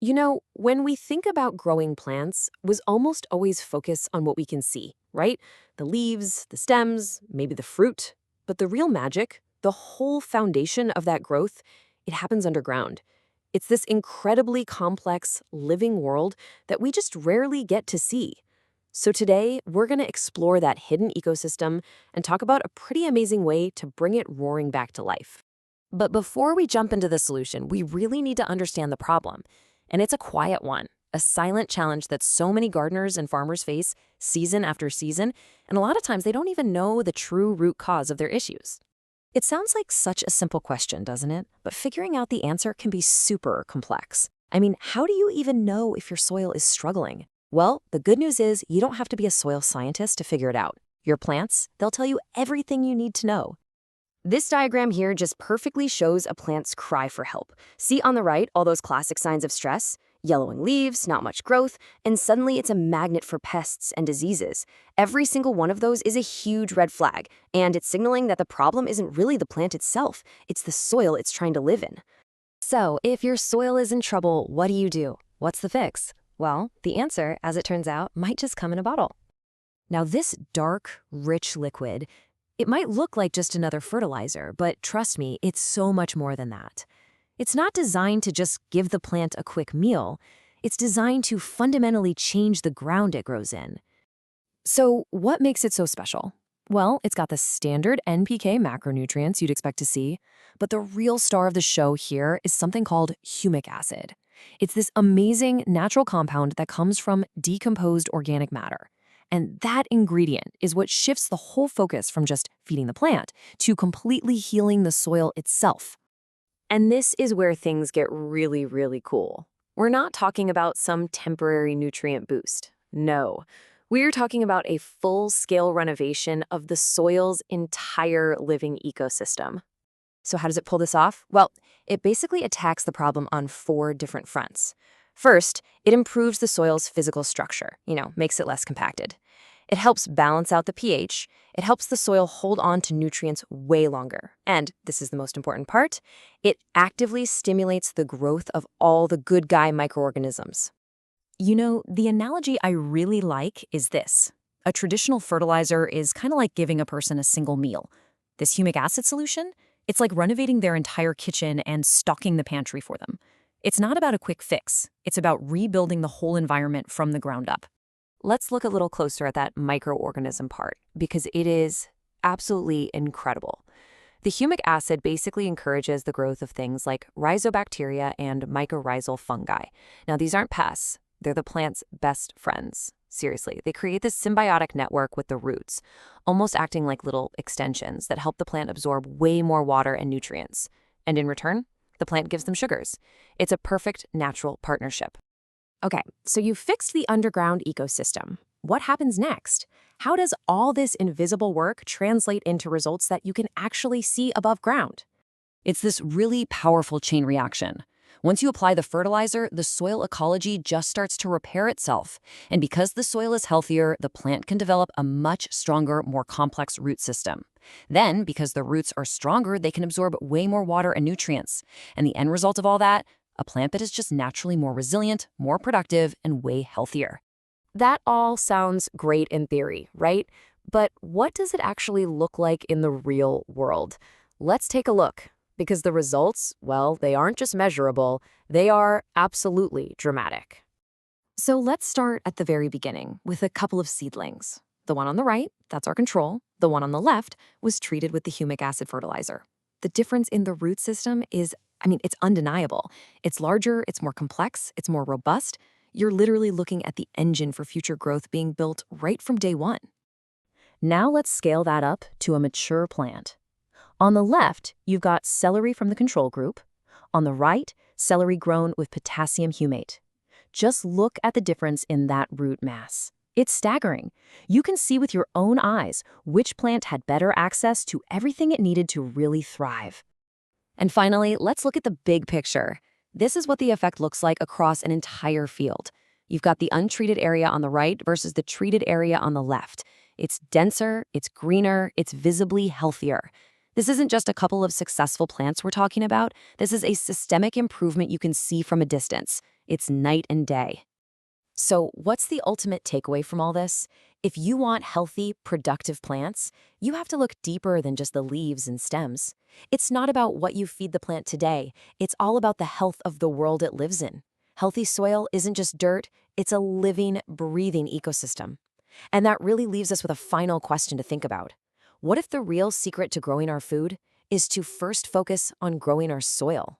When we think about growing plants, was almost always focus on what we can see, right? The leaves, the stems, maybe the fruit. But the real magic, the whole foundation of that growth, it happens underground. It's this incredibly complex, living world that we just rarely get to see. So today, we're going to explore that hidden ecosystem and talk about a pretty amazing way to bring it roaring back to life. But before we jump into the solution, we really need to understand the problem. And it's a quiet one, a silent challenge that so many gardeners and farmers face season after season, and a lot of times they don't even know the true root cause of their issues. It sounds like such a simple question, doesn't it? But figuring out the answer can be super complex. I mean, how do you even know if your soil is struggling? Well, the good news is you don't have to be a soil scientist to figure it out. Your plants, they'll tell you everything you need to know. This diagram here just perfectly shows a plant's cry for help. See on the right all those classic signs of stress? Yellowing leaves, not much growth, and suddenly it's a magnet for pests and diseases. Every single one of those is a huge red flag, and it's signaling that the problem isn't really the plant itself, it's the soil it's trying to live in. So, if your soil is in trouble, what do you do? What's the fix? Well, the answer, as it turns out, might just come in a bottle. Now, this dark, rich liquid, it might look like just another fertilizer, but trust me, it's so much more than that. It's not designed to just give the plant a quick meal. It's designed to fundamentally change the ground it grows in. So what makes it so special? Well, it's got the standard NPK macronutrients you'd expect to see, but the real star of the show here is something called humic acid. It's this amazing natural compound that comes from decomposed organic matter. And that ingredient is what shifts the whole focus from just feeding the plant to completely healing the soil itself. And this is where things get really, really cool. We're not talking about some temporary nutrient boost. No, we're talking about a full-scale renovation of the soil's entire living ecosystem. So how does it pull this off? Well, it basically attacks the problem on 4 different fronts. First, it improves the soil's physical structure, makes it less compacted. It helps balance out the pH. It helps the soil hold on to nutrients way longer. And this is the most important part, it actively stimulates the growth of all the good guy microorganisms. The analogy I really like is this. A traditional fertilizer is kind of like giving a person a single meal. This humic acid solution, it's like renovating their entire kitchen and stocking the pantry for them. It's not about a quick fix. It's about rebuilding the whole environment from the ground up. Let's look a little closer at that microorganism part, because it is absolutely incredible. The humic acid basically encourages the growth of things like rhizobacteria and mycorrhizal fungi. Now, these aren't pests. They're the plant's best friends. Seriously, they create this symbiotic network with the roots, almost acting like little extensions that help the plant absorb way more water and nutrients. And in return, the plant gives them sugars. It's a perfect natural partnership. Okay, so you fixed the underground ecosystem. What happens next? How does all this invisible work translate into results that you can actually see above ground? It's this really powerful chain reaction. Once you apply the fertilizer, the soil ecology just starts to repair itself. And because the soil is healthier, the plant can develop a much stronger, more complex root system. Then, because the roots are stronger, they can absorb way more water and nutrients. And the end result of all that? A plant that is just naturally more resilient, more productive, and way healthier. That all sounds great in theory, right? But what does it actually look like in the real world? Let's take a look. Because the results, well, they aren't just measurable, they are absolutely dramatic. So let's start at the very beginning with a couple of seedlings. The one on the right, that's our control. The one on the left was treated with the humic acid fertilizer. The difference in the root system is, it's undeniable. It's larger, it's more complex, it's more robust. You're literally looking at the engine for future growth being built right from day one. Now let's scale that up to a mature plant. On the left, you've got celery from the control group. On the right, celery grown with potassium humate. Just look at the difference in that root mass. It's staggering. You can see with your own eyes which plant had better access to everything it needed to really thrive. And finally, let's look at the big picture. This is what the effect looks like across an entire field. You've got the untreated area on the right versus the treated area on the left. It's denser, it's greener, it's visibly healthier. This isn't just a couple of successful plants we're talking about. This is a systemic improvement you can see from a distance. It's night and day. So, what's the ultimate takeaway from all this? If you want healthy, productive plants, you have to look deeper than just the leaves and stems. It's not about what you feed the plant today, it's all about the health of the world it lives in. Healthy soil isn't just dirt, it's a living, breathing ecosystem. And that really leaves us with a final question to think about. What if the real secret to growing our food is to first focus on growing our soil?